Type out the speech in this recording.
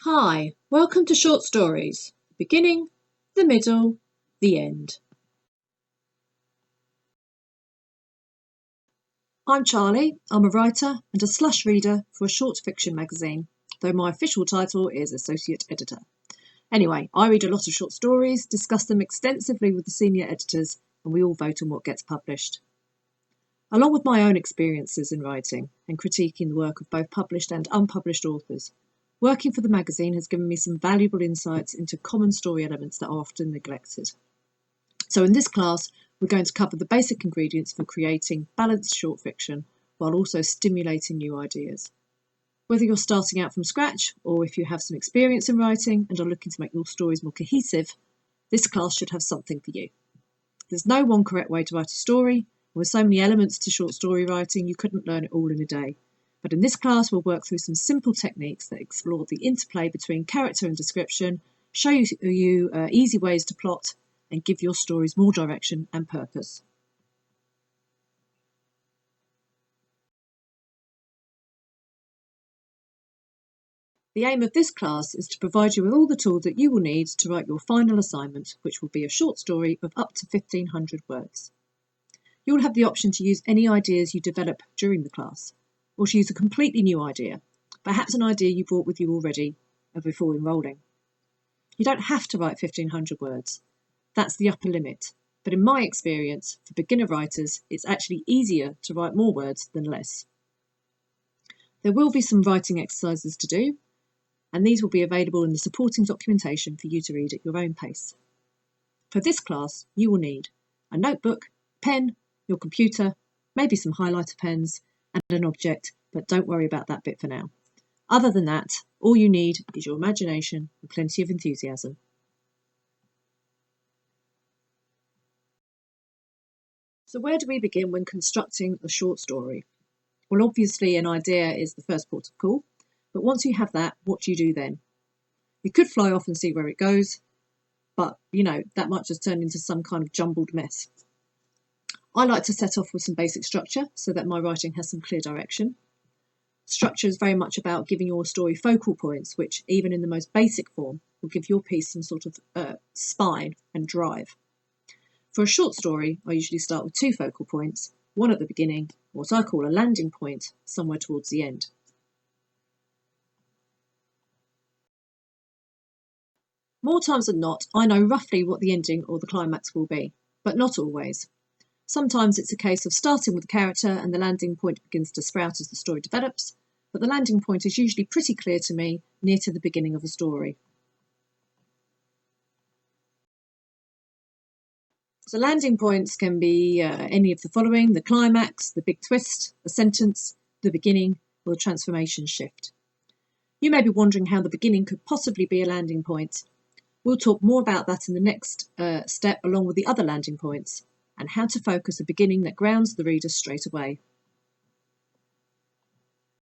Hi, welcome to Short Stories, the beginning, the middle, the end. I'm Charlie. I'm a writer and a slush reader for a short fiction magazine, though my official title is Associate Editor. Anyway, I read a lot of short stories, discuss them extensively with the senior editors, and we all vote on what gets published. Along with my own experiences in writing and critiquing the work of both published and unpublished authors, working for the magazine has given me some valuable insights into common story elements that are often neglected. So in this class, we're going to cover the basic ingredients for creating balanced short fiction while also stimulating new ideas. Whether you're starting out from scratch or if you have some experience in writing and are looking to make your stories more cohesive, this class should have something for you. There's no one correct way to write a story. With so many elements to short story writing, you couldn't learn it all in a day. But in this class, we'll work through some simple techniques that explore the interplay between character and description, show you easy ways to plot, and give your stories more direction and purpose. The aim of this class is to provide you with all the tools that you will need to write your final assignment, which will be a short story of up to 1,500 words. You will have the option to use any ideas you develop during the class, or to use a completely new idea, perhaps an idea you brought with you already before enrolling. You don't have to write 1,500 words. That's the upper limit. But in my experience, for beginner writers, it's actually easier to write more words than less. There will be some writing exercises to do, and these will be available in the supporting documentation for you to read at your own pace. For this class, you will need a notebook, pen, your computer, maybe some highlighter pens, and an object, but don't worry about that bit for now. Other than that, all you need is your imagination and plenty of enthusiasm. So where do we begin when constructing a short story? Well, obviously an idea is the first port of call, but once you have that, what do you do then? You could fly off and see where it goes, but that might just turn into some kind of jumbled mess. I like to set off with some basic structure so that my writing has some clear direction. Structure is very much about giving your story focal points, which, even in the most basic form, will give your piece some sort of spine and drive. For a short story, I usually start with two focal points, one at the beginning, what I call a landing point, somewhere towards the end. More times than not, I know roughly what the ending or the climax will be, but not always. Sometimes it's a case of starting with a character and the landing point begins to sprout as the story develops, but the landing point is usually pretty clear to me near to the beginning of a story. So landing points can be any of the following: the climax, the big twist, a sentence, the beginning, or the transformation shift. You may be wondering how the beginning could possibly be a landing point. We'll talk more about that in the next step, along with the other landing points, and how to focus a beginning that grounds the reader straight away.